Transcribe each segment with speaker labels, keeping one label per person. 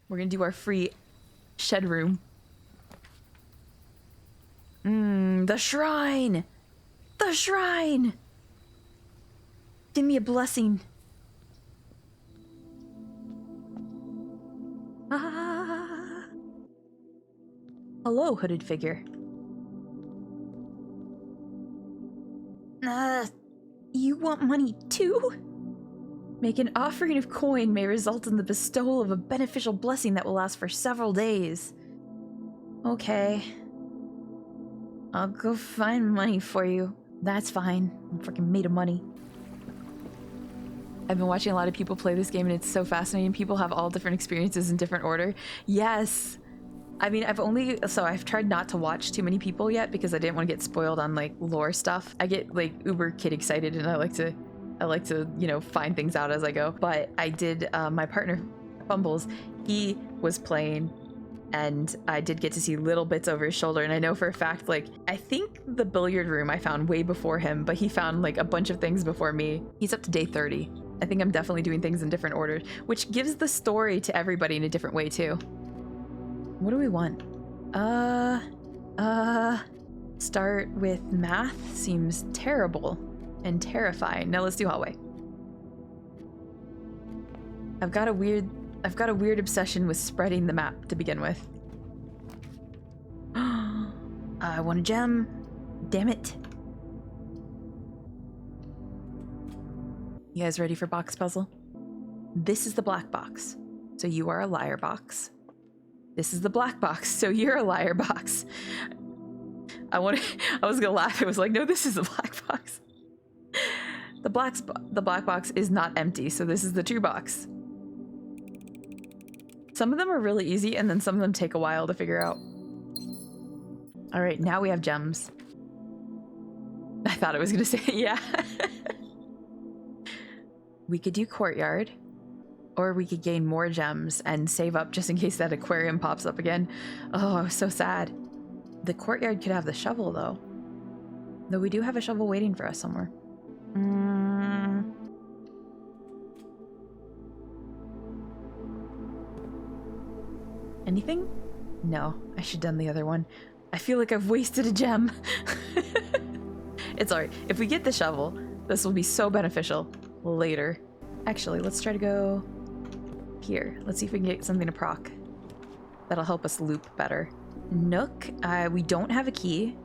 Speaker 1: We're gonna do our free shed room. The shrine! The shrine! Give me a blessing. Ah. Hello, hooded figure. You want money too? Make an offering of coin may result in the bestowal of a beneficial blessing that will last for several days. Okay. I'll go find money for you. That's fine. I'm freaking made of money. I've been watching a lot of people play this game and it's so fascinating. People have all different experiences in different order. Yes! I mean, I've tried not to watch too many people yet because I didn't want to get spoiled on like lore stuff. I get like uber kid excited and I like to, you know, find things out as I go. But I did, my partner, Fumbles, he was playing and I did get to see little bits over his shoulder. And I know for a fact, like, I think the billiard room I found way before him, but he found like a bunch of things before me. He's up to day 30. I think I'm definitely doing things in different orders, which gives the story to everybody in a different way too. What do we want? Start with math seems terrible and terrifying. Now let's do hallway. I've got a weird obsession with spreading the map to begin with. I want a gem. Damn it. You guys ready for box puzzle? This is the black box, so you are a liar box. This is the black box, so you're a liar box. I was gonna laugh. It was like, no, this is the black box. The black box is not empty, so this is the true box. Some of them are really easy, and then some of them take a while to figure out. All right, now we have gems. I thought I was gonna say, yeah. We could do courtyard, or we could gain more gems and save up just in case that aquarium pops up again. Oh, I was so sad. The courtyard could have the shovel, though. Though we do have a shovel waiting for us somewhere. Anything? No, I should have done the other one. I feel like I've wasted a gem. It's alright. If we get the shovel, this will be so beneficial later. Actually, let's try to go here. Let's see if we can get something to proc. That'll help us loop better. Nook, we don't have a key.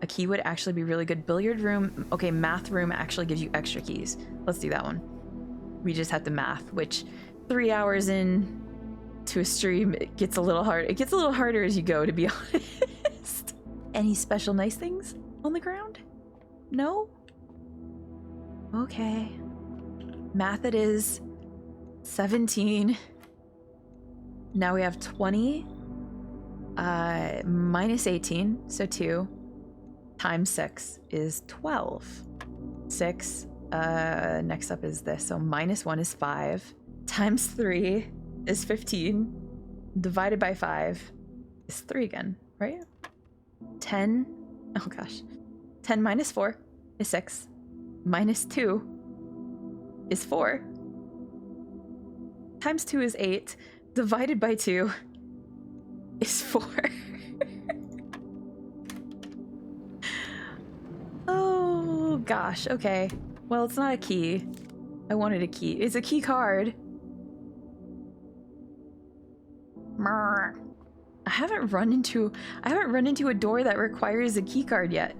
Speaker 1: A key would actually be really good. Billiard room, okay, math room actually gives you extra keys. Let's do that one. We just have to math, which 3 hours in to a stream, it gets a little hard. It gets a little harder as you go, to be honest. Any special nice things on the ground? No? Okay. Math it is. 17. Now we have 20. Minus 18, so 2. Times 6 is 12. 6. Next up is this. So minus 1 is 5. Times 3 is 15. Divided by 5 is 3 again, right? 10. Oh gosh. 10 minus 4 is 6. Minus 2 is 4. Times 2 is 8. Divided by 2 is 4. Oh gosh, okay. Well, it's not a key. I wanted a key. It's a key card. I haven't run into a door that requires a key card yet.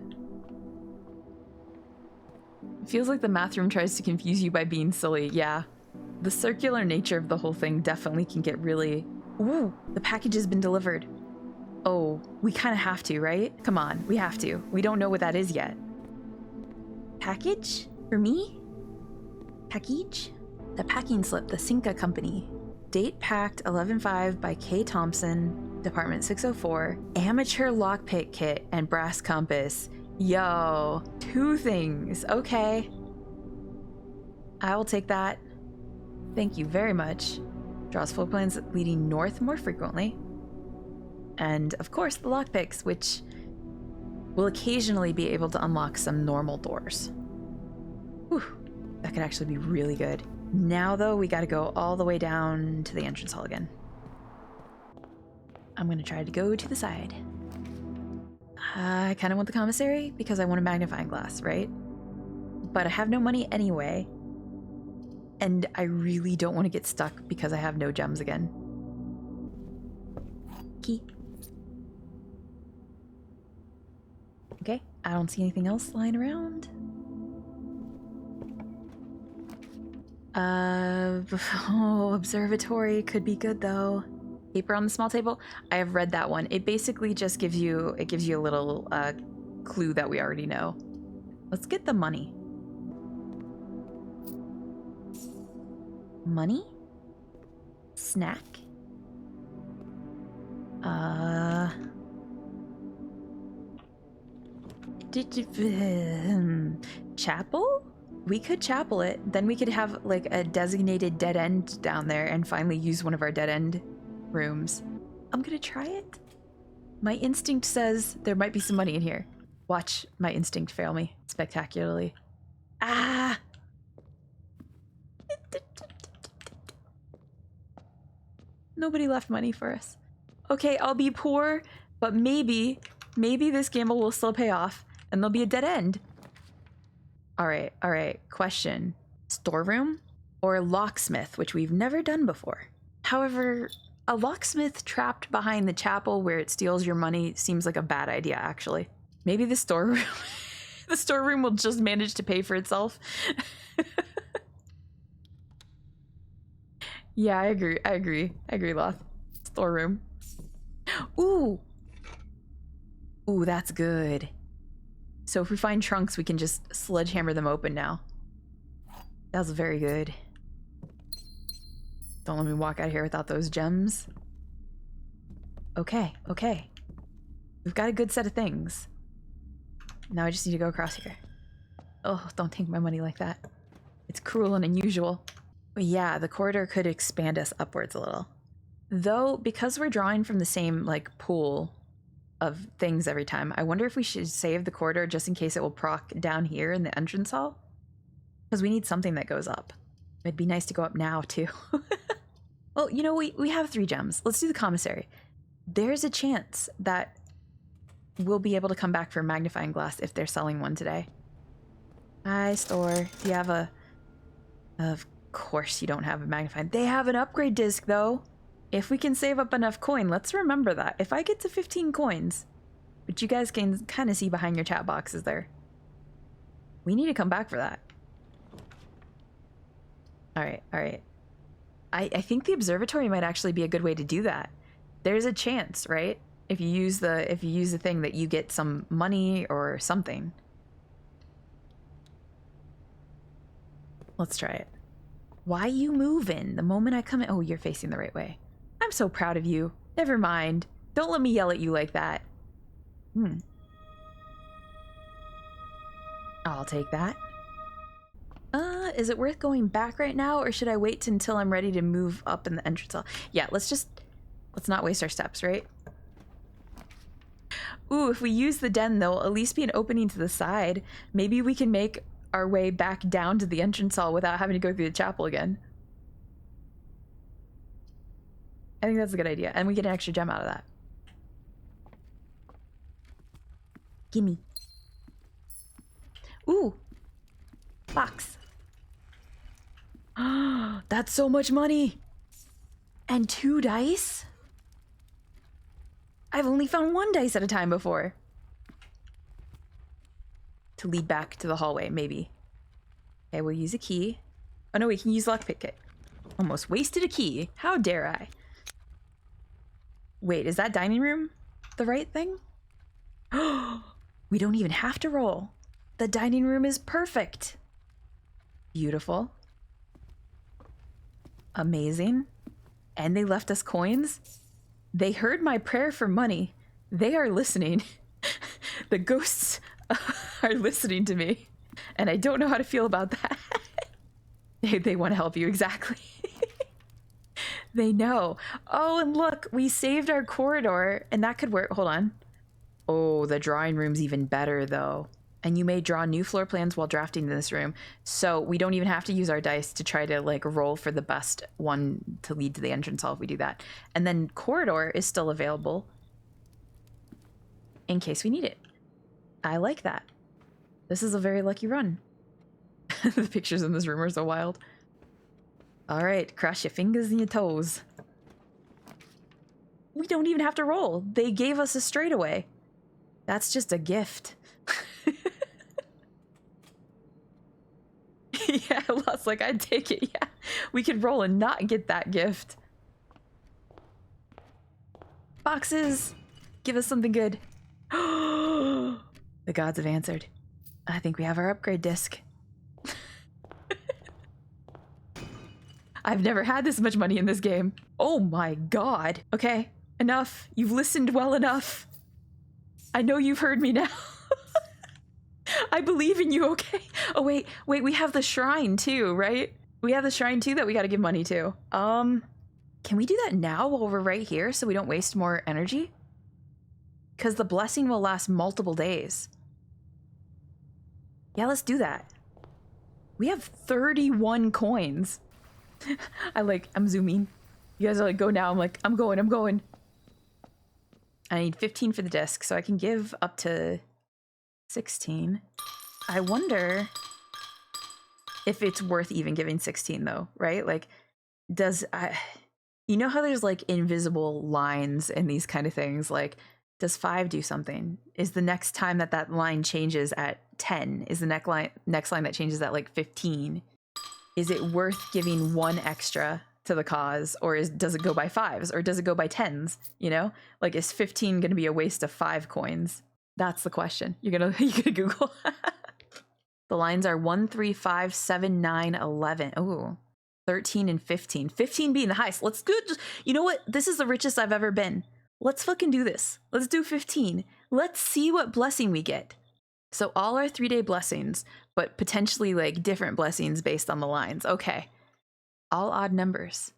Speaker 1: It feels like the math room tries to confuse you by being silly. Yeah. The circular nature of the whole thing definitely can get really... Ooh, the package has been delivered. Oh, we kind of have to, right? Come on, we have to. We don't know what that is yet. Package? For me? Package? The packing slip, the Cinca Company. Date packed 11/5 by K. Thompson, Department 604. Amateur lockpick kit and brass compass. Yo, 2 things. Okay. I will take that. Thank you very much. Draws floor plans leading north more frequently. And of course the lockpicks, which will occasionally be able to unlock some normal doors. Whew, that could actually be really good. Now though, we gotta go all the way down to the entrance hall again. I'm gonna try to go to the side. I kind of want the commissary because I want a magnifying glass, right? But I have no money anyway. And I really don't want to get stuck because I have no gems again. Key. Okay, I don't see anything else lying around. Observatory could be good though. Paper on the small table. I have read that one. It basically just gives you a little clue that we already know. Let's get the money. Money? Snack? Chapel? We could chapel it. Then we could have like a designated dead end down there and finally use one of our dead end rooms. I'm gonna try it. My instinct says there might be some money in here. Watch my instinct fail me spectacularly. Ah! Nobody left money for us. Okay, I'll be poor, but maybe this gamble will still pay off and there'll be a dead end. All right. Question. Storeroom or locksmith, which we've never done before. However, a locksmith trapped behind the chapel where it steals your money seems like a bad idea, actually. Maybe the storeroom the storeroom will just manage to pay for itself. Yeah, I agree, Loth. Storeroom. Ooh, that's good. So if we find trunks, we can just sledgehammer them open now. That was very good. Don't let me walk out of here without those gems. Okay. We've got a good set of things. Now I just need to go across here. Oh, don't take my money like that. It's cruel and unusual. But yeah, the corridor could expand us upwards a little. Though, because we're drawing from the same, like, pool of things every time, I wonder if we should save the corridor just in case it will proc down here in the entrance hall? Because we need something that goes up. It'd be nice to go up now, too. Well, you know, we have 3 gems. Let's do the commissary. There's a chance that we'll be able to come back for a magnifying glass if they're selling one today. Hi, store. Do you have a... Of course you don't have a magnifying... They have an upgrade disc, though. If we can save up enough coin, let's remember that. If I get to 15 coins, but you guys can kind of see behind your chat boxes there. We need to come back for that. All right. I think the observatory might actually be a good way to do that. There's a chance, right? If you use the thing that you get some money or something. Let's try it. Why you moving? The moment I come in... Oh, you're facing the right way. I'm so proud of you. Never mind. Don't let me yell at you like that. I'll take that. Is it worth going back right now, or should I wait until I'm ready to move up in the entrance hall? Yeah, let's not waste our steps, right? Ooh, if we use the den, there'll at least be an opening to the side. Maybe we can make our way back down to the entrance hall without having to go through the chapel again. I think that's a good idea, and we get an extra gem out of that. Gimme. Ooh! Box. That's so much money! And 2 dice? I've only found 1 dice at a time before. To lead back to the hallway, maybe. Okay, we'll use a key. Oh no, we can use lockpick it. Almost wasted a key. How dare I? Wait, is that dining room the right thing? We don't even have to roll. The dining room is perfect. Beautiful. Amazing. And they left us coins. They heard my prayer for money. They are listening. The ghosts are listening to me. And I don't know how to feel about that. They want to help you, exactly. They know. Oh, and look, we saved our corridor, and that could work. Hold on. Oh, the drawing room's even better, though. And you may draw new floor plans while drafting in this room. So we don't even have to use our dice to try to like roll for the best one to lead to the entrance hall if we do that. And then corridor is still available in case we need it. I like that. This is a very lucky run. The pictures in this room are so wild. All right, cross your fingers and your toes. We don't even have to roll. They gave us a straightaway. That's just a gift. Yeah, Lost, like, I'd take it. Yeah, we could roll and not get that gift. Boxes! Give us something good. The gods have answered. I think we have our upgrade disc. I've never had this much money in this game. Oh my god. Okay, enough. You've listened well enough. I know you've heard me now. I believe in you, okay? Oh, wait, we have the shrine too, right? We have the shrine too that we gotta give money to. Can we do that now while we're right here so we don't waste more energy? Because the blessing will last multiple days. Yeah, let's do that. We have 31 coins. I'm zooming. You guys are like, go now. I'm like, I'm going. I need 15 for the disc, so I can give up to 16. I wonder if it's worth even giving 16 though, right? Like, you know how there's like invisible lines in these kind of things? Like, does 5 do something? Is the next time that line changes at 10? Is the next line that changes at like 15? Is it worth giving 1 extra to the cause, or does it go by 5s, or does it go by 10s? You know, like, is 15 going to be a waste of 5 coins? That's the question. You're gonna Google. The lines are 1, 3, 5, 7, 9, 11. Oh, 13 and 15. 15 being the highest. Let's go. You know what? This is the richest I've ever been. Let's fucking do this. Let's do 15. Let's see what blessing we get. So all our 3-day blessings, but potentially like different blessings based on the lines. Okay. All odd numbers.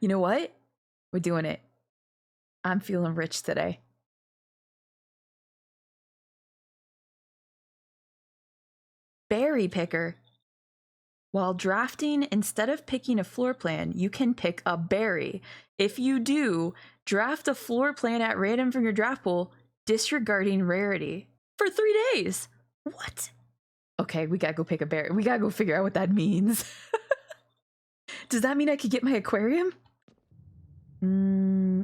Speaker 1: You know what? We're doing it. I'm feeling rich today. Berry picker. While drafting, instead of picking a floor plan, you can pick a berry. If you do, draft a floor plan at random from your draft pool, disregarding rarity. For 3 days! What? Okay, we gotta go pick a berry. We gotta go figure out what that means. Does that mean I could get my aquarium?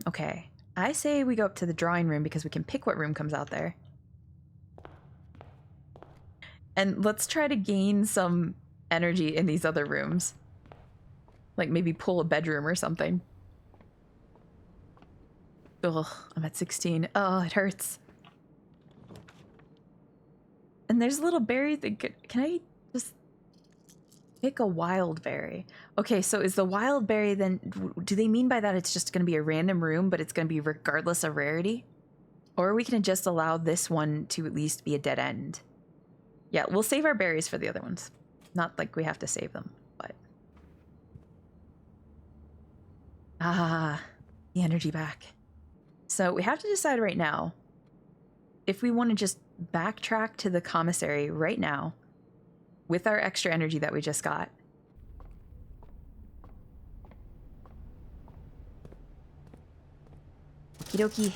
Speaker 1: Okay. I say we go up to the drawing room because we can pick what room comes out there. And let's try to gain some energy in these other rooms. Like maybe pull a bedroom or something. Ugh, I'm at 16. Oh, it hurts. And there's a little berry that can I just pick a wild berry? Okay, so is the wild berry then, do they mean by that it's just going to be a random room, but it's going to be regardless of rarity? Or we can just allow this one to at least be a dead end. Yeah, we'll save our berries for the other ones. Not like we have to save them, but... Ah, the energy back. So we have to decide right now if we want to just backtrack to the commissary right now with our extra energy that we just got. Okie dokie.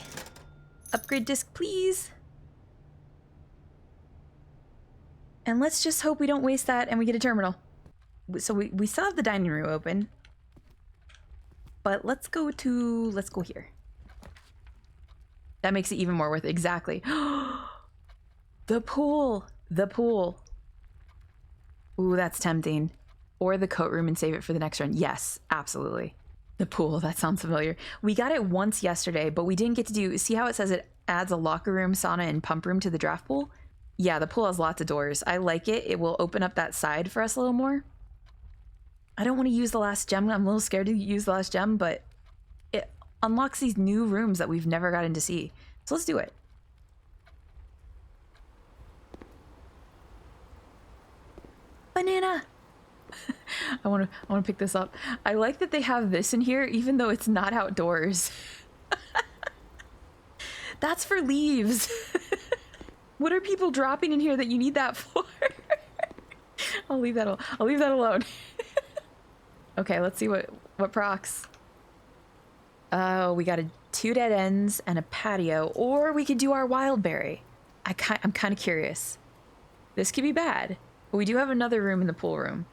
Speaker 1: Upgrade disc, please. And let's just hope we don't waste that and we get a terminal. So we still have the dining room open. But let's go here. That makes it even more worth it. Exactly. The pool. The pool. Ooh, that's tempting. Or the coat room and save it for the next run. Yes, absolutely. The pool, that sounds familiar. We got it once yesterday, but we didn't get to do... See how it says it adds a locker room, sauna, and pump room to the draft pool? Yeah, the pool has lots of doors. I like it. It will open up that side for us a little more. I don't want to use the last gem. I'm a little scared to use the last gem, but it unlocks these new rooms that we've never gotten to see. So let's do it. Banana! I want to pick this up. I like that they have this in here, even though it's not outdoors. That's for leaves. What are people dropping in here that you need that for? I'll leave that alone. Okay, let's see what procs. Oh, we got 2 dead ends and a patio, or we could do our wildberry. I'm kind of curious. This could be bad, but we do have another room in the pool room,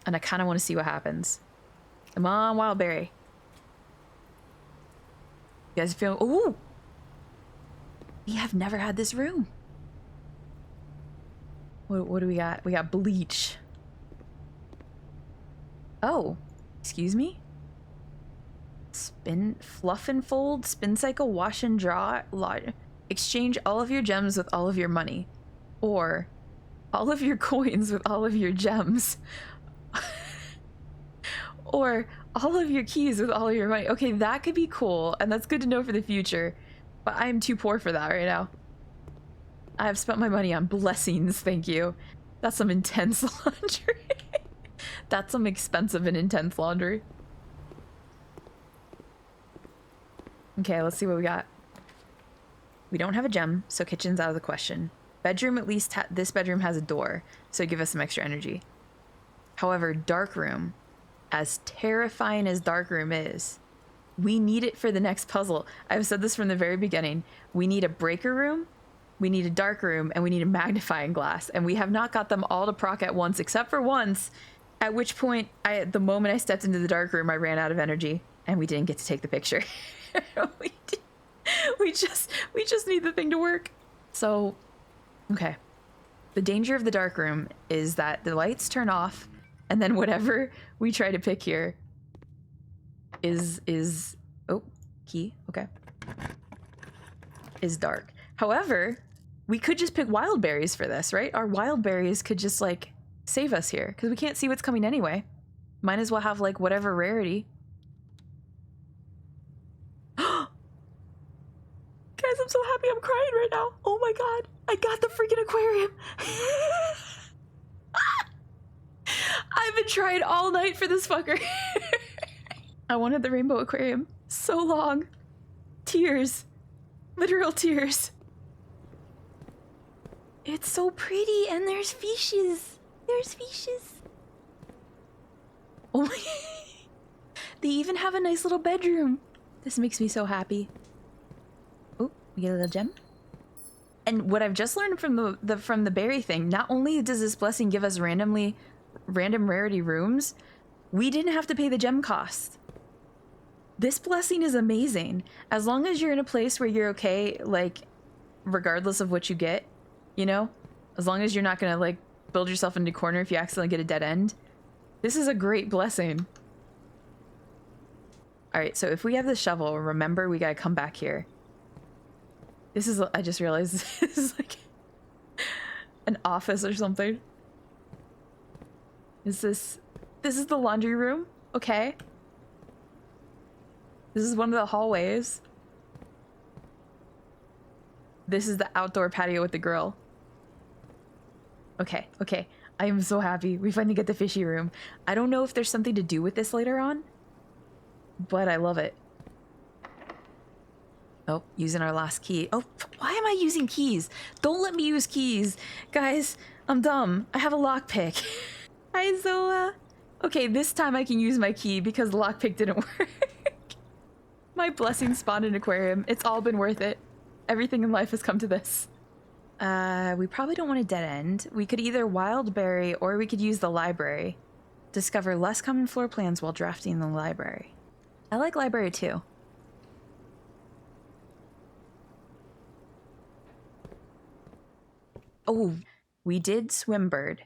Speaker 1: and I kind of want to see what happens. Come on, wildberry. You guys feel? Ooh, we have never had this room. What do we got? We got bleach. Oh, excuse me? Spin, fluff and fold, spin cycle, wash and draw, exchange all of your gems with all of your money. Or all of your coins with all of your gems. Or all of your keys with all of your money. Okay, that could be cool, and that's good to know for the future. But I am too poor for that right now. I have spent my money on blessings, thank you. That's some intense laundry. That's some expensive and intense laundry. Okay, let's see what we got. We don't have a gem, so kitchen's out of the question. Bedroom, at least this bedroom has a door, so give us some extra energy. However, dark room, as terrifying as dark room is, we need it for the next puzzle. I've said this from the very beginning. We need a breaker room, we need a dark room, and we need a magnifying glass. And we have not got them all to proc at once, except for once, at which point, the moment I stepped into the dark room, I ran out of energy, and we didn't get to take the picture. we just need the thing to work. So, okay. The danger of the dark room is that the lights turn off, and then whatever we try to pick here is oh, key, okay, is dark. However, we could just pick wild berries for this, right? Our wild berries could just like save us here because we can't see what's coming anyway. Might as well have like whatever rarity. Guys, I'm so happy. I'm crying right now. Oh my god, I got the freaking aquarium. I've been trying all night for this fucker. I wanted the rainbow aquarium so long. Tears, literal tears. It's so pretty, and there's fishes. There's fishes. Oh my. They even have a nice little bedroom. This makes me so happy. Oh, we get a little gem. And what I've just learned from the berry thing, not only does this blessing give us random rarity rooms, we didn't have to pay the gem cost. This blessing is amazing. As long as you're in a place where you're okay, like, regardless of what you get, you know? As long as you're not gonna, like, build yourself into a corner if you accidentally get a dead end. This is a great blessing. Alright, so if we have the shovel, remember we gotta come back here. This is, I just realized this is like an office or something. This is the laundry room? Okay. This is one of the hallways. This is the outdoor patio with the grill. Okay, okay. I am so happy. We finally get the fishy room. I don't know if there's something to do with this later on, but I love it. Oh, using our last key. Oh, why am I using keys? Don't let me use keys. Guys, I'm dumb. I have a lockpick. Okay, this time I can use my key because the lockpick didn't work. My blessing spawned an aquarium. It's all been worth it. Everything in life has come to this. We probably don't want a dead end. We could either wildberry or we could use the library. Discover less common floor plans while drafting the library. I like library too. Oh, we did Swimbird,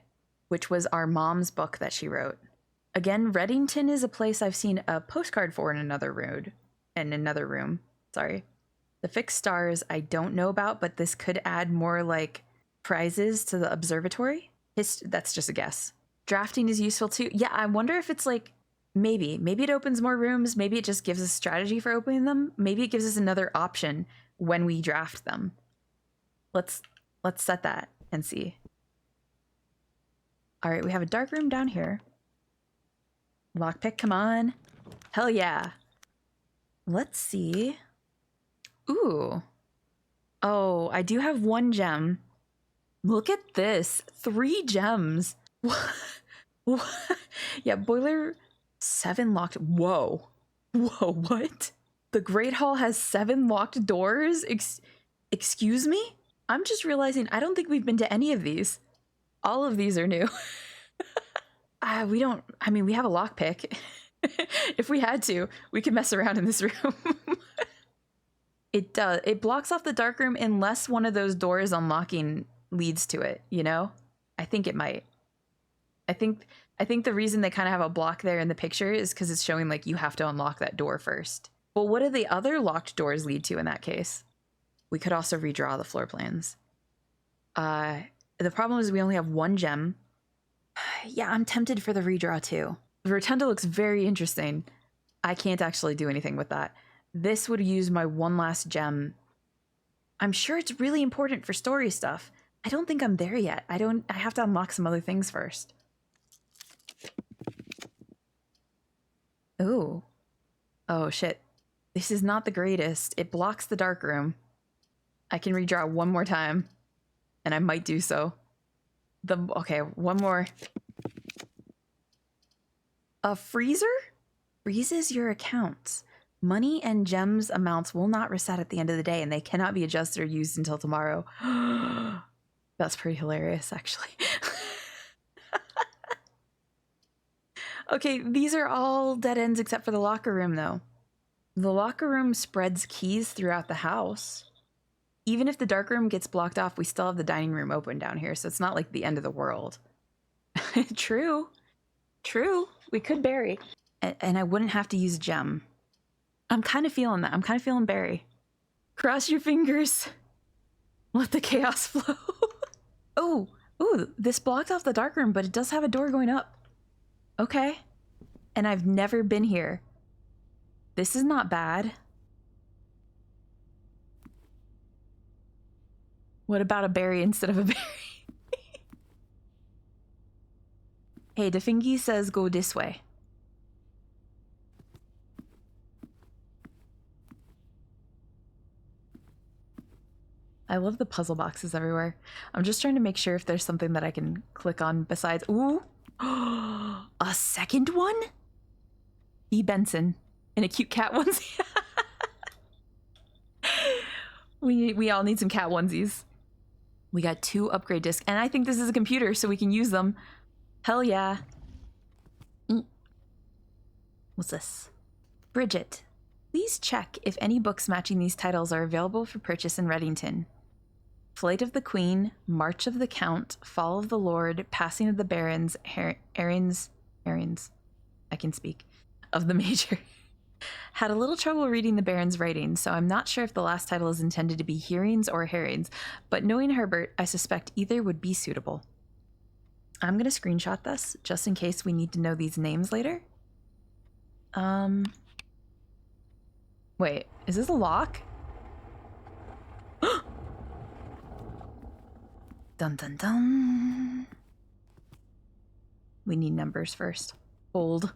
Speaker 1: which was our mom's book that she wrote. Again, Reddington is a place I've seen a postcard for in another room. Sorry. The fixed stars I don't know about, but this could add more like prizes to the observatory. That's just a guess. Drafting is useful too. Yeah, I wonder if it's like maybe it opens more rooms. Maybe it just gives us strategy for opening them. Maybe it gives us another option when we draft them. Let's set that and see. All right, we have a dark room down here. Lockpick, come on. Hell yeah. Let's see. Ooh. Oh, I do have 1 gem. Look at this. 3 gems. What? Yeah, boiler 7 locked. Whoa. Whoa, what? The Great Hall has 7 locked doors? Excuse me? I'm just realizing I don't think we've been to any of these. All of these are new. We don't, I mean, we have a lockpick. If we had to, we could mess around in this room. It does. It blocks off the dark room unless one of those doors unlocking leads to it, you know? I think it might. I think the reason they kind of have a block there in the picture is because it's showing like you have to unlock that door first. Well, what do the other locked doors lead to in that case? We could also redraw the floor plans. The problem is we only have 1 gem. Yeah, I'm tempted for the redraw too. The rotunda looks very interesting. I can't actually do anything with that. This would use my 1 last gem. I'm sure it's really important for story stuff. I don't think I'm there yet. I have to unlock some other things first. Ooh. Oh shit. This is not the greatest. It blocks the dark room. I can redraw 1 more time, and I might do so. Okay, 1 more. A freezer? Freezes your accounts. Money and gems amounts will not reset at the end of the day, and they cannot be adjusted or used until tomorrow. That's pretty hilarious, actually. Okay, these are all dead ends except for the locker room, though. The locker room spreads keys throughout the house. Even if the dark room gets blocked off, we still have the dining room open down here, so it's not like the end of the world. True. True. We could bury. And I wouldn't have to use a gem. I'm kind of feeling that. I'm kind of feeling bury. Cross your fingers. Let the chaos flow. Oh, this blocked off the dark room, but it does have a door going up. Okay. And I've never been here. This is not bad. What about a berry instead of a berry? Hey, Defingi says go this way. I love the puzzle boxes everywhere. I'm just trying to make sure if there's something that I can click on besides... Ooh! A second one? E. Benson in a cute cat onesie. We all need some cat onesies. We got 2 upgrade discs, and I think this is a computer, so we can use them. Hell yeah. What's this? Bridget, please check if any books matching these titles are available for purchase in Reddington. Flight of the Queen, March of the Count, Fall of the Lord, Passing of the Barons, Arians, I can speak, of the Major. Had a little trouble reading the Baron's writing, so I'm not sure if the last title is intended to be hearings or herrings, but knowing Herbert, I suspect either would be suitable. I'm gonna screenshot this, just in case we need to know these names later. Wait, is this a lock? Dun dun dun. We need numbers first. Hold.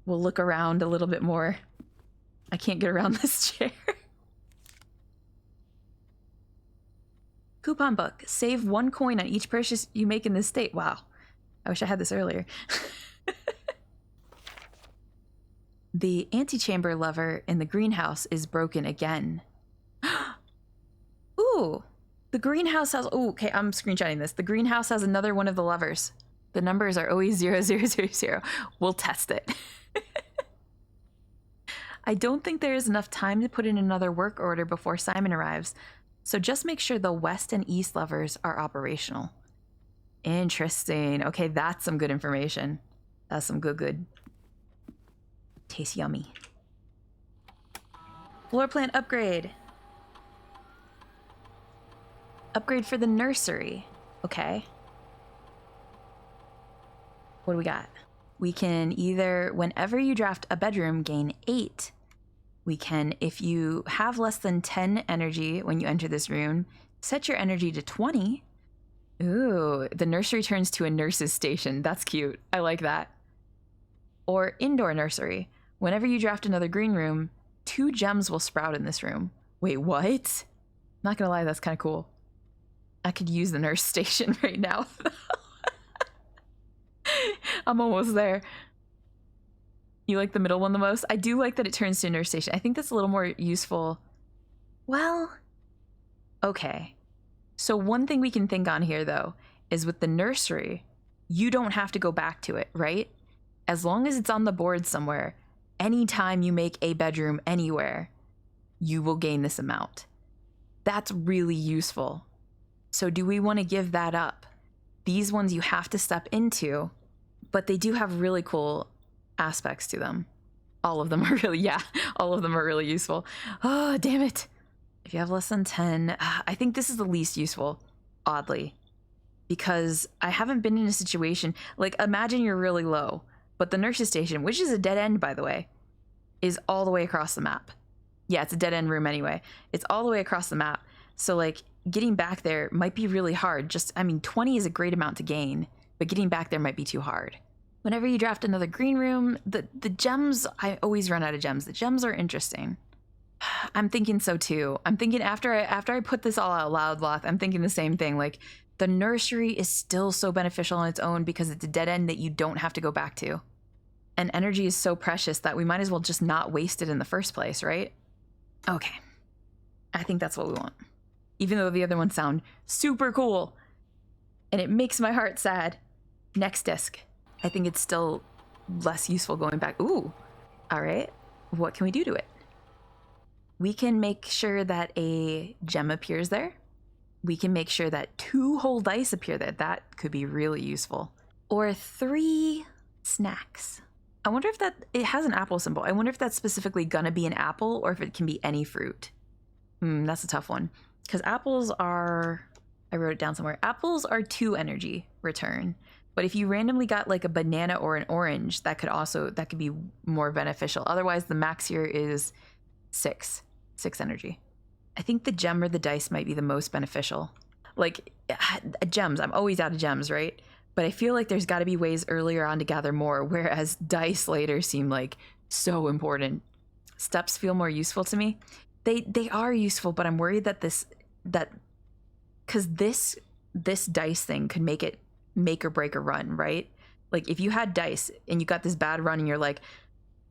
Speaker 1: We'll look around a little bit more. I can't get around this chair. Coupon book. Save 1 coin on each purchase you make in this state. Wow. I wish I had this earlier. The antechamber lever in the greenhouse is broken again. Ooh. The greenhouse has... Oh, okay, I'm screenshotting this. The greenhouse has another one of the levers. The numbers are always 0, 0, 0, 0. We'll test it. I don't think there is enough time to put in another work order before Simon arrives, so just make sure the west and east levers are operational. Interesting. Okay, that's some good information. That's some good. Tastes yummy. Floor plan upgrade. Upgrade for the nursery. Okay. What do we got? We can either, whenever you draft a bedroom, gain 8. We can, if you have less than 10 energy when you enter this room, set your energy to 20. Ooh, the nursery turns to a nurse's station. That's cute. I like that. Or indoor nursery. Whenever you draft another green room, 2 gems will sprout in this room. Wait, what? Not gonna lie, that's kind of cool. I could use the nurse station right now. I'm almost there. You like the middle one the most? I do like that it turns to a nurse station. I think that's a little more useful. Well, okay. So one thing we can think on here, though, is with the nursery, you don't have to go back to it, right? As long as it's on the board somewhere, anytime you make a bedroom anywhere, you will gain this amount. That's really useful. So do we want to give that up? These ones you have to step into, but they do have really cool aspects to them. All of them are really, yeah, all of them are really useful. Oh, damn it. If you have less than 10, I think this is the least useful, oddly, because I haven't been in a situation, like imagine you're really low, but the nurse's station, which is a dead end, by the way, is all the way across the map. Yeah, it's a dead end room anyway. It's all the way across the map. So like getting back there might be really hard. Just, I mean, 20 is a great amount to gain, but getting back there might be too hard. Whenever you draft another green room, the gems, I always run out of gems. The gems are interesting. I'm thinking so too. I'm thinking after I put this all out loud, Loth, I'm thinking the same thing. Like the nursery is still so beneficial on its own because it's a dead end that you don't have to go back to. And energy is so precious that we might as well just not waste it in the first place, right? Okay. I think that's what we want. Even though the other ones sound super cool. And it makes my heart sad. Next disc. I think it's still less useful going back. Ooh. All right. What can we do to it? We can make sure that a gem appears there. We can make sure that 2 whole dice appear there. That could be really useful. Or 3 snacks. I wonder if that, it has an apple symbol. I wonder if that's specifically gonna be an apple or if it can be any fruit. That's a tough one. Because apples are, I wrote it down somewhere. Apples are 2 energy return. But if you randomly got like a banana or an orange, that could be more beneficial. Otherwise, the max here is 6 energy. I think the gem or the dice might be the most beneficial. Like gems, I'm always out of gems, right? But I feel like there's got to be ways earlier on to gather more, whereas dice later seem like so important. Steps feel more useful to me. They are useful, but I'm worried that because this dice thing could make or break a run, right? Like if you had dice and you got this bad run and you're like,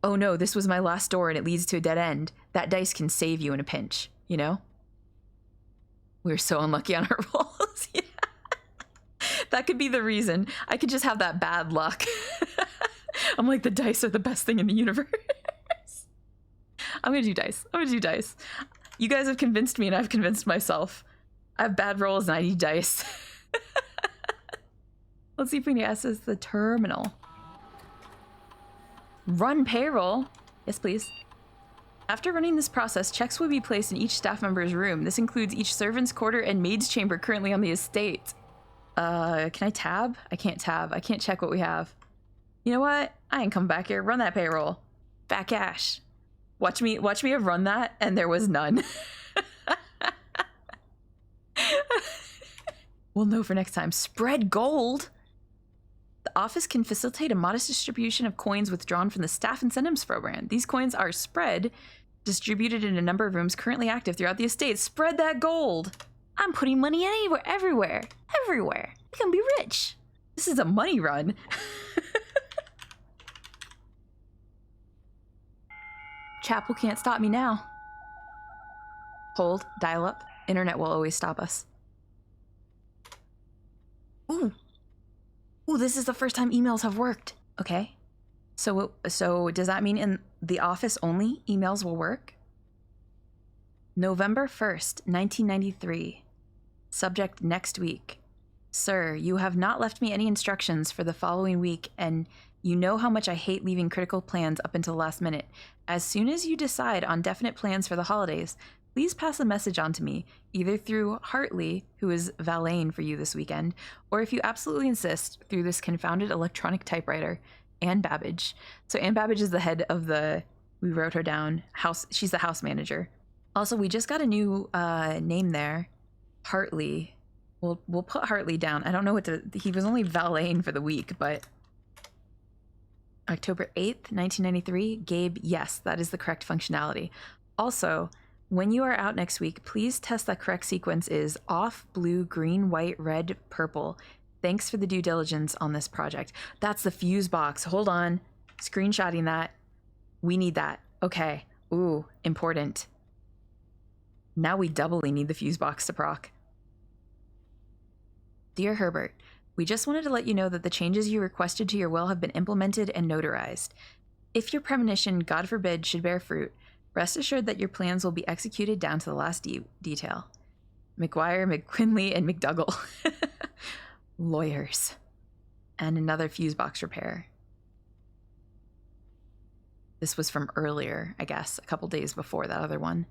Speaker 1: oh no, this was my last door and it leads to a dead end, that dice can save you in a pinch, you know? We're so unlucky on our rolls. Yeah. That could be the reason. I could just have that bad luck. I'm like, the dice are the best thing in the universe. I'm gonna do dice. You guys have convinced me and I've convinced myself. I have bad rolls and I need dice. Let's see if we can access the terminal. Run payroll. Yes, please. After running this process, checks will be placed in each staff member's room. This includes each servant's quarter and maid's chamber currently on the estate. Can I tab? I can't tab. I can't check what we have. You know what? I ain't coming back here. Run that payroll. Back cash. Watch me have run that and there was none. We'll know for next time. Spread gold. The office can facilitate a modest distribution of coins withdrawn from the staff incentives program. These coins are spread, distributed in a number of rooms currently active throughout the estate. Spread that gold. I'm putting money anywhere, everywhere. We can be rich. This is a money run. Chapel can't stop me now. Hold, dial up. Internet will always stop us. Ooh, this is the first time emails have worked. Okay. So does that mean in the office only emails will work? November 1st, 1993. Subject next week. Sir, you have not left me any instructions for the following week, and you know how much I hate leaving critical plans up until the last minute. As soon as you decide on definite plans for the holidays, please pass a message on to me, either through Hartley, who is valeting for you this weekend, or if you absolutely insist, through this confounded electronic typewriter, Ann Babbage. So Ann Babbage is the head of the, we wrote her down, house. She's the house manager. Also, we just got a new name there, Hartley. We'll put Hartley down. I don't know he was only valeting for the week, but October 8th, 1993, Gabe, yes, that is the correct functionality. Also, When you are out next week, please test that correct sequence is off, blue, green, white, red, purple. Thanks for the due diligence on this project. That's the fuse box. Hold on. Screenshotting that. We need that. Okay. Ooh, important. Now we doubly need the fuse box to proc. Dear Herbert, we just wanted to let you know that the changes you requested to your will have been implemented and notarized. If your premonition, God forbid, should bear fruit, rest assured that your plans will be executed down to the last detail. McGuire, McQuinley, and McDougall. Lawyers. And another fuse box repair. This was from earlier, I guess, a couple days before that other one.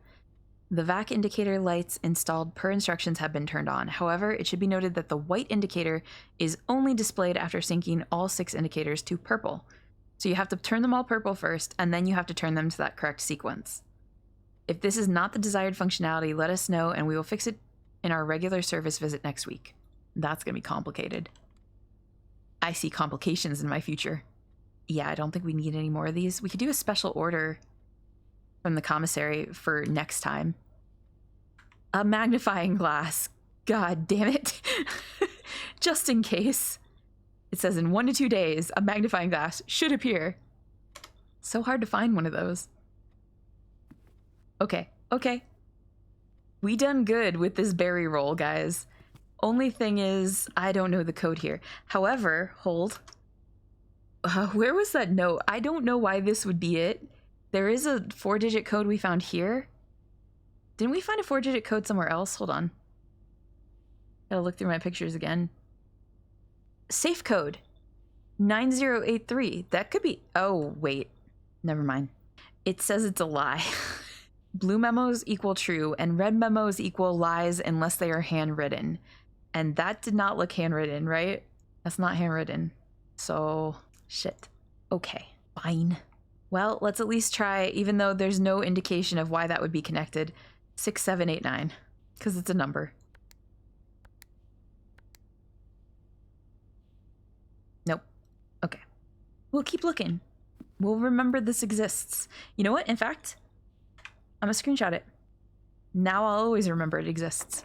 Speaker 1: The vac indicator lights installed per instructions have been turned on. However, it should be noted that the white indicator is only displayed after syncing all 6 indicators to purple. So you have to turn them all purple first, and then you have to turn them to that correct sequence. If this is not the desired functionality, let us know and we will fix it in our regular service visit next week. That's going to be complicated. I see complications in my future. Yeah, I don't think we need any more of these. We could do a special order from the commissary for next time. A magnifying glass. God damn it. Just in case. It says in 1 to 2 days, a magnifying glass should appear. So hard to find one of those. Okay, okay. We done good with this berry roll, guys. Only thing is, I don't know the code here. However, hold. Where was that note? I don't know why this would be it. There is a 4-digit code we found here. Didn't we find a 4-digit code somewhere else? Hold on. Gotta look through my pictures again. Safe code 9083. That could be. Oh, wait. Never mind. It says it's a lie. Blue memos equal true, and red memos equal lies unless they are handwritten. And that did not look handwritten, right? That's not handwritten. So, shit. Okay, fine. Well, let's at least try, even though there's no indication of why that would be connected. 6789, because it's a number. Nope. Okay. We'll keep looking. We'll remember this exists. You know what? In fact, I'm gonna screenshot it. Now I'll always remember it exists.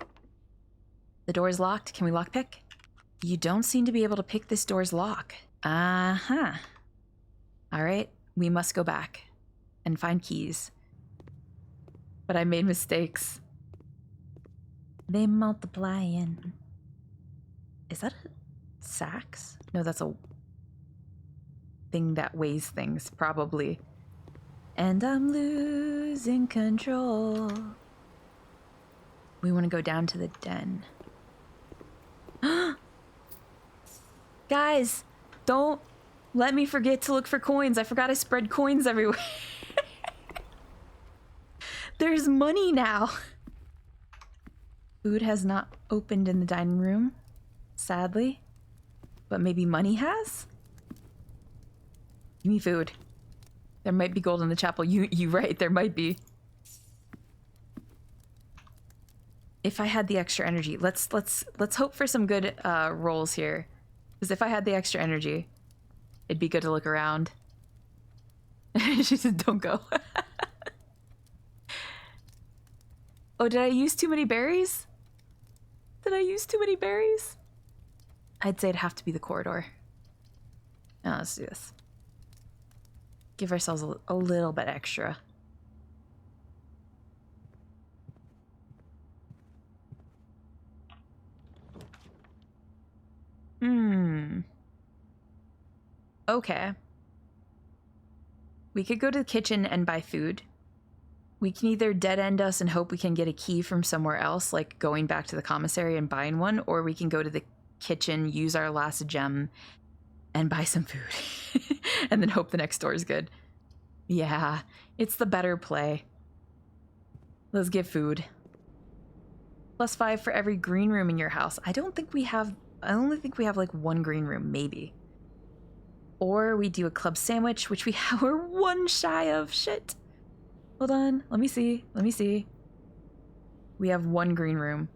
Speaker 1: The door is locked. Can we lockpick? You don't seem to be able to pick this door's lock. Uh-huh. All right. We must go back and find keys. But I made mistakes. They multiplying. Is that a sax? No, that's a thing that weighs things, probably. And I'm losing control. We want to go down to the den. Guys, don't let me forget to look for coins. I forgot I spread coins everywhere. There's money now. Food has not opened in the dining room, sadly. But maybe money has? Give me food. There might be gold in the chapel. You right, there might be. If I had the extra energy, let's hope for some good rolls here. Because if I had the extra energy, it'd be good to look around. She said, "Don't go." Oh, did I use too many berries? Did I use too many berries? I'd say it'd have to be the corridor. Now let's do this. Give ourselves a little bit extra. Okay. We could go to the kitchen and buy food. We can either dead end us and hope we can get a key from somewhere else, like going back to the commissary and buying one, or we can go to the kitchen, use our last gem, and buy some food. And then hope the next door is good. Yeah, it's the better play. Let's get food. +5 for every green room in your house. I only think we have like 1 green room, maybe. Or we do a club sandwich, which we're 1 shy of. Shit. Hold on. Let me see. We have 1 green room.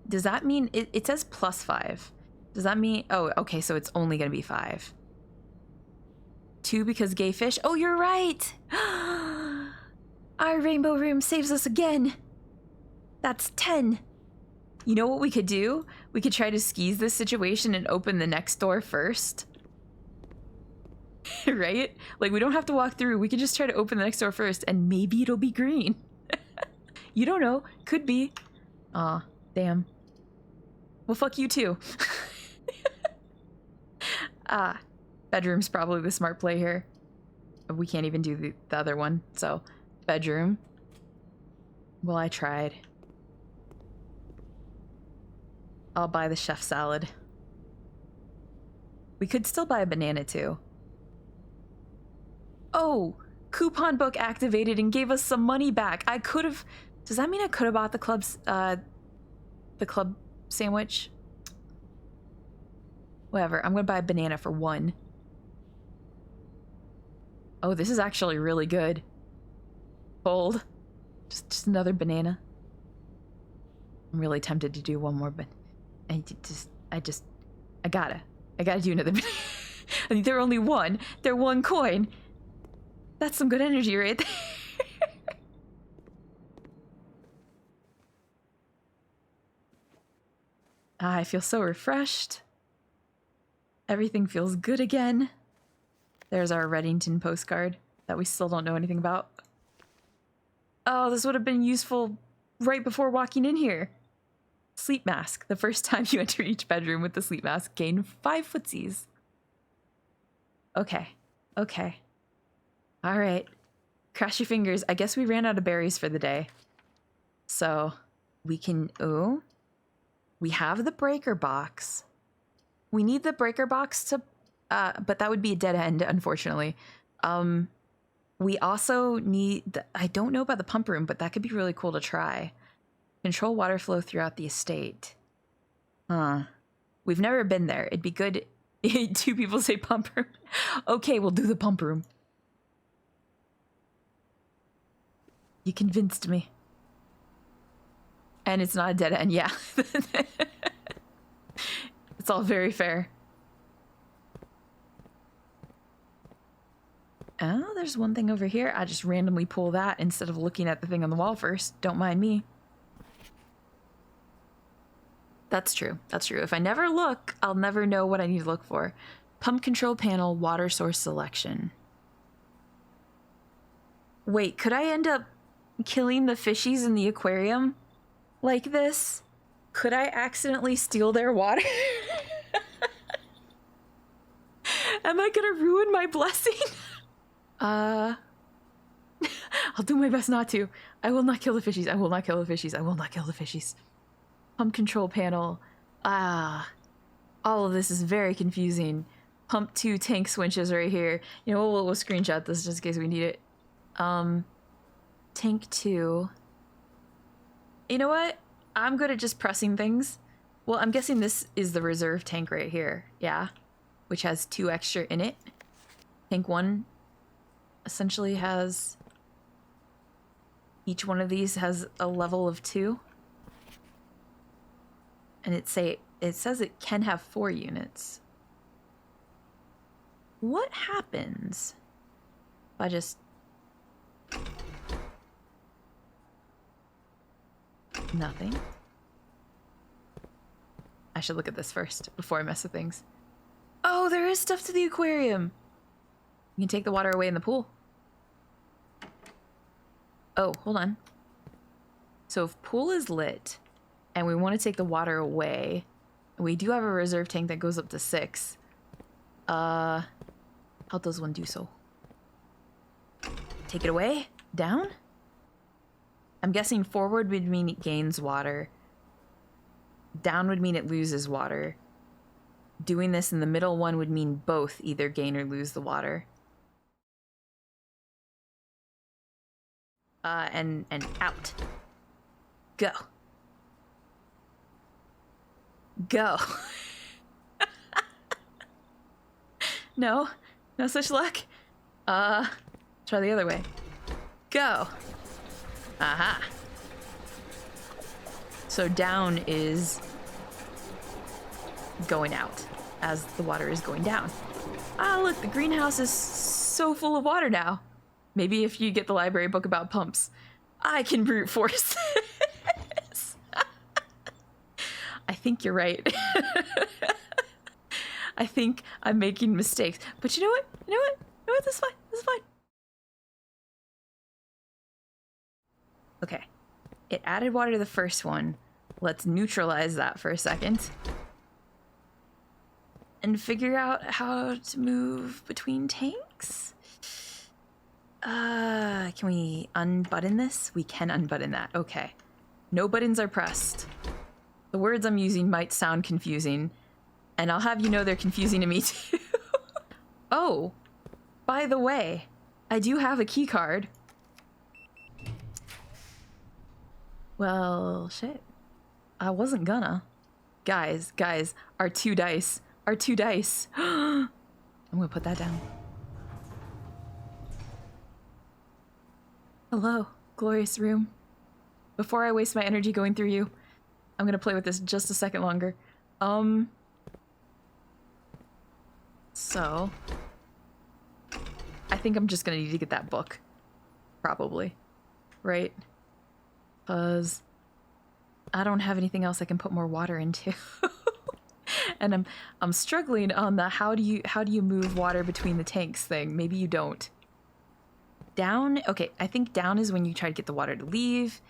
Speaker 1: Does that mean it says +5? Does that mean, oh, okay, so it's only gonna be 5. 2 because gay fish. Oh, you're right. Our rainbow room saves us again. That's 10. You know what we could do? We could try to skis this situation and open the next door first. Right? Like, we don't have to walk through. We could just try to open the next door first, and maybe it'll be green. You don't know. Could be. Aw, damn. Well, fuck you too. Bedroom's probably the smart play here. We can't even do the other one, so bedroom. Well, I tried. I'll buy the chef salad. We could still buy a banana too. Oh, coupon book activated and gave us some money back. I could have. Does that mean I could have bought the club sandwich? Whatever. I'm gonna buy a banana for 1. Oh, this is actually really good. Fold. Just another banana. I'm really tempted to do one more, but I gotta do another banana. I think they're only 1. They're 1 coin. That's some good energy right there. I feel so refreshed. Everything feels good again. There's our Reddington postcard that we still don't know anything about. Oh, this would have been useful right before walking in here. Sleep mask. The first time you enter each bedroom with the sleep mask, gain 5 footsies. Okay. Okay. All right. Cross your fingers. I guess we ran out of berries for the day. So we can... Oh. We have the breaker box. We need the breaker box to... but that would be a dead end, unfortunately. We also need... I don't know about the pump room, but that could be really cool to try. Control water flow throughout the estate. We've never been there. It'd be good... 2 people say pump room. Okay, we'll do the pump room. You convinced me. And it's not a dead end, yeah. It's all very fair. Oh, there's one thing over here. I just randomly pull that instead of looking at the thing on the wall first. Don't mind me. That's true. That's true. If I never look, I'll never know what I need to look for. Pump control panel, water source selection. Wait, could I end up killing the fishies in the aquarium like this? Could I accidentally steal their water? Am I gonna ruin my blessing? I'll do my best not to. I will not kill the fishies. I will not kill the fishies. I will not kill the fishies. Pump control panel. All of this is very confusing. Pump 2 tank switches right here. You know what? We'll screenshot this just in case we need it. Tank 2. You know what? I'm good at just pressing things. Well, I'm guessing this is the reserve tank right here. Yeah. Which has 2 extra in it. Tank 1 essentially has... Each one of these has a level of 2. And it says it can have 4 units. What happens if I just... Nothing. I should look at this first before I mess with things. Oh, there is stuff to the aquarium. You can take the water away in the pool. Oh, hold on. So if pool is lit and we want to take the water away, we do have a reserve tank that goes up to 6. How does one do so? Take it away? Down? I'm guessing forward would mean it gains water. Down would mean it loses water. Doing this in the middle one would mean both either gain or lose the water. And out. Go. Go. No. No such luck. Try the other way. Go. Aha. So down is going out as the water is going down. Ah, look, the greenhouse is so full of water now. Maybe if you get the library book about pumps, I can brute force this. I think you're right. I think I'm making mistakes. But you know what? You know what? You know what? This is fine. This is fine. Okay. It added water to the first one. Let's neutralize that for a second. And figure out how to move between tanks? Can we unbutton this? We can unbutton that. Okay. No buttons are pressed. The words I'm using might sound confusing, and I'll have you know they're confusing to me too. Oh, by the way, I do have a key card. Well, shit. I wasn't gonna. Guys, our two dice. Our two dice. I'm gonna put that down. Hello, glorious room. Before I waste my energy going through you, I'm gonna play with this just a second longer. So I think I'm just gonna need to get that book. Probably. Right? Because I don't have anything else I can put more water into. And I'm struggling on the how do you move water between the tanks thing. Maybe you don't. Down, okay, I think down is when you try to get the water to leave.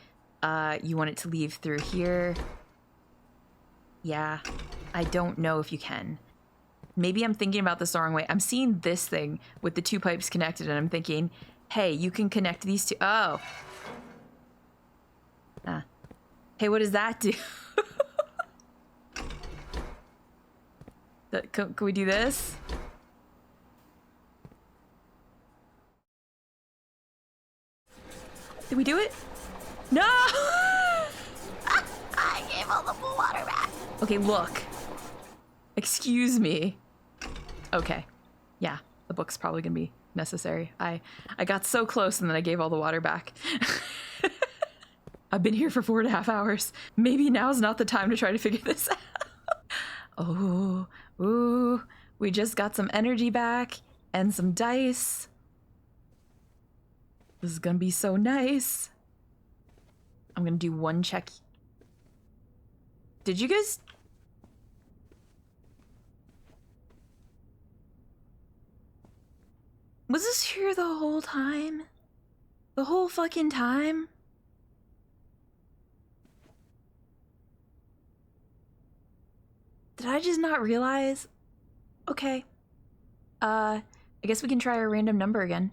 Speaker 1: You want it to leave through here. Yeah, I don't know if you can. Maybe I'm thinking about this the wrong way. I'm seeing this thing with the two pipes connected and I'm thinking, hey, you can connect these two. Oh. Hey, what does that do? Can we do this? Did we do it? No! I gave all the full water back. Okay, look. Excuse me. Okay. Yeah, the book's probably gonna be necessary. I got so close and then I gave all the water back. I've been here for 4.5 hours. Maybe now's not the time to try to figure this out. Oh, ooh, we just got some energy back and some dice. This is gonna be so nice. I'm gonna do one check. Did you guys... Was this here the whole time? The whole fucking time? Did I just not realize? Okay. I guess we can try our random number again.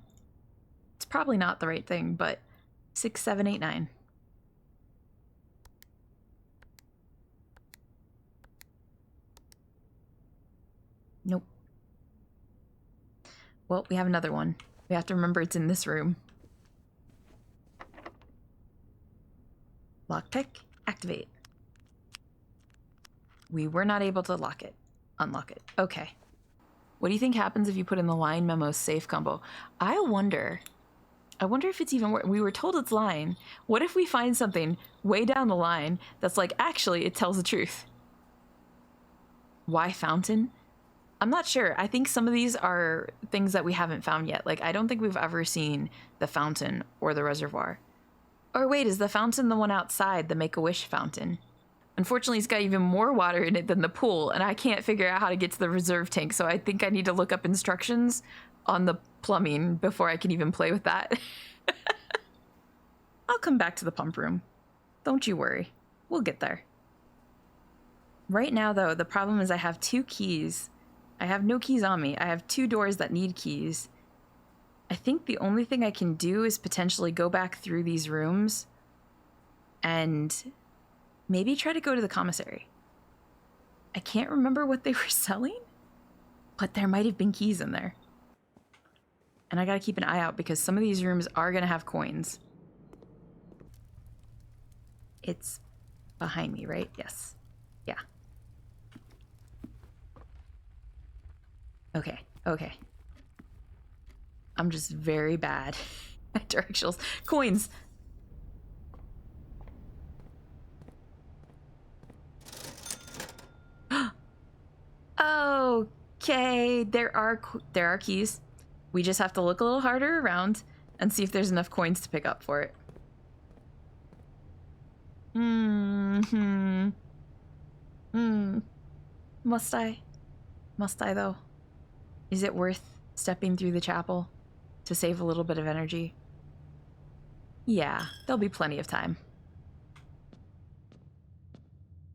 Speaker 1: It's probably not the right thing, but 6, 7, 8, 9. Nope. Well, we have another one. We have to remember it's in this room. Lockpick, activate. We were not able to lock it. Unlock it. Okay. What do you think happens if you put in the line memo safe combo? I wonder if it's even we were told it's line. What if we find something way down the line that's like, actually, it tells the truth? Why fountain? I'm not sure. I think some of these are things that we haven't found yet. Like, I don't think we've ever seen the fountain or the reservoir. Or wait, is the fountain the one outside, the Make-A-Wish fountain? Unfortunately, it's got even more water in it than the pool, and I can't figure out how to get to the reserve tank, so I think I need to look up instructions on the plumbing before I can even play with that. I'll come back to the pump room. Don't you worry. We'll get there. Right now, though, the problem is I have 2 keys. I have no keys on me. I have 2 doors that need keys. I think the only thing I can do is potentially go back through these rooms and maybe try to go to the commissary. I can't remember what they were selling, but there might have been keys in there. And I gotta keep an eye out because some of these rooms are gonna have coins. It's behind me, right? Yes. Yeah. Okay, okay. I'm just very bad at directionals. Coins! Okay, there are keys. We just have to look a little harder around and see if there's enough coins to pick up for it. Must I? Must I, though? Is it worth stepping through the chapel to save a little bit of energy? Yeah, there'll be plenty of time.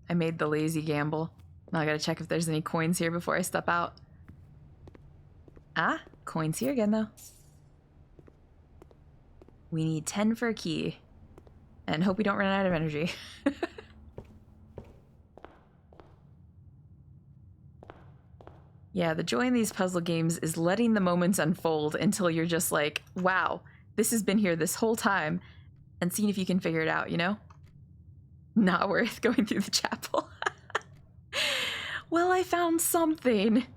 Speaker 1: I made the lazy gamble. Now I gotta check if there's any coins here before I step out. Ah, coins here again, though. We need 10 for a key. And hope we don't run out of energy. Yeah, the joy in these puzzle games is letting the moments unfold until you're just like, wow, this has been here this whole time, and seeing if you can figure it out, you know? Not worth going through the chapel. Well, I found something.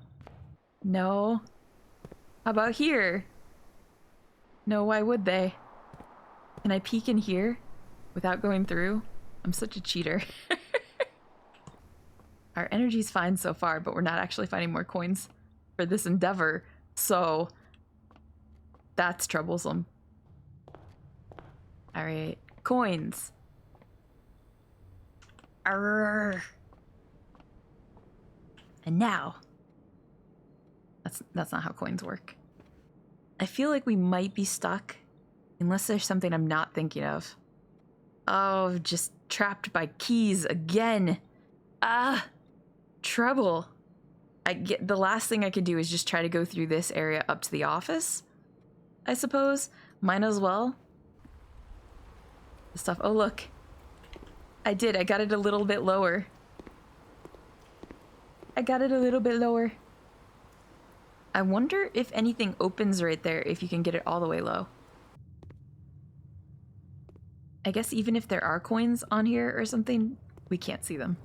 Speaker 1: No. How about here? No, why would they? Can I peek in here without going through? I'm such a cheater. Our energy's fine so far, but we're not actually finding more coins for this endeavor, so that's troublesome. All right, coins. Arrgh. And now, that's not how coins work. I feel like we might be stuck, unless there's something I'm not thinking of. Oh, just trapped by keys again. Ah. Trouble. The last thing I could do is just try to go through this area up to the office, I suppose. Might as well. The stuff. Oh, look. I got it a little bit lower. I wonder if anything opens right there if you can get it all the way low. I guess even if there are coins on here or something, we can't see them.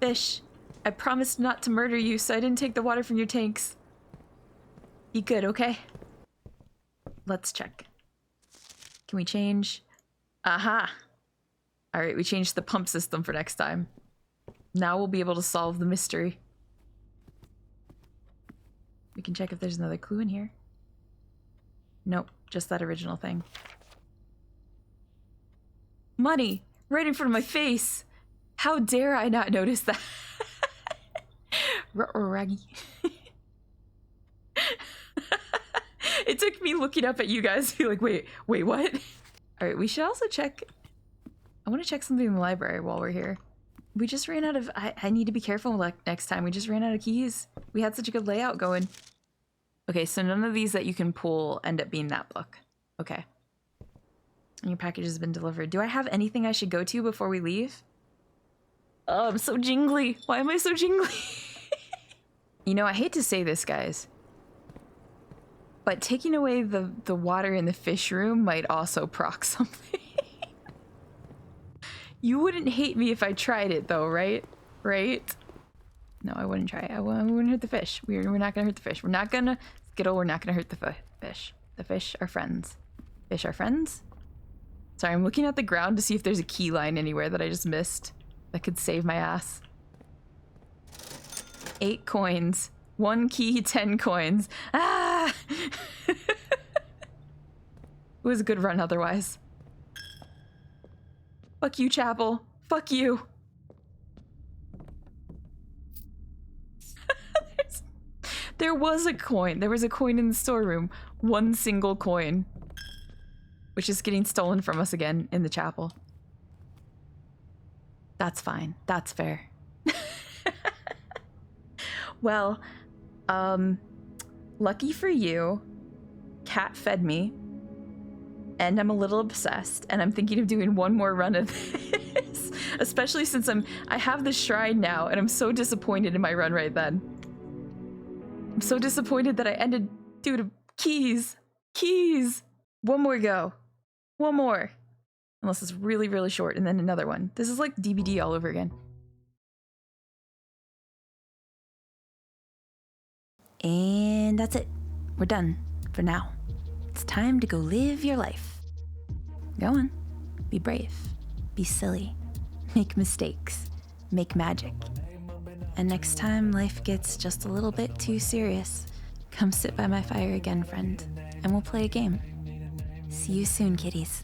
Speaker 1: Fish, I promised not to murder you, so I didn't take the water from your tanks. Be good, okay? Let's check. Can we change? Aha! Alright, we changed the pump system for next time. Now we'll be able to solve the mystery. We can check if there's another clue in here. Nope, just that original thing. Money! Right in front of my face! How dare I not notice that? Raggy. It took me looking up at you guys to be like, wait, what? All right, we should also check. I want to check something in the library while we're here. We just ran out of, I need to be careful like next time. We just ran out of keys. We had such a good layout going. Okay, so none of these that you can pull end up being that book. Okay. And your package has been delivered. Do I have anything I should go to before we leave? Oh, I'm so jingly. Why am I so jingly? You know, I hate to say this, guys, but taking away the water in the fish room might also proc something. You wouldn't hate me if I tried it, though, right? Right? No, I wouldn't try it. I wouldn't hurt the fish. We're not gonna hurt the fish. We're not gonna... Skittle, we're not gonna hurt the fish. The fish are friends. Fish are friends? Sorry, I'm looking at the ground to see if there's a key line anywhere that I just missed. That could save my ass. 8 coins. 1 key, 10 coins. Ah! It was a good run otherwise. Fuck you, Chapel. Fuck you. There was a coin. There was a coin in the storeroom. 1 single coin. Which is getting stolen from us again in the chapel. That's fine. That's fair. Well, lucky for you, Cat fed me, and I'm a little obsessed, and I'm thinking of doing one more run of this, especially since I have the shrine now, and I'm so disappointed in my run right then. I'm so disappointed that I ended due to keys. Keys! One more go. One more. Unless it's really, really short, and then another one. This is like DBD all over again. And that's it. We're done. For now. It's time to go live your life. Go on. Be brave. Be silly. Make mistakes. Make magic. And next time life gets just a little bit too serious, Come sit by my fire again, friend, and we'll play a game. See you soon, kitties.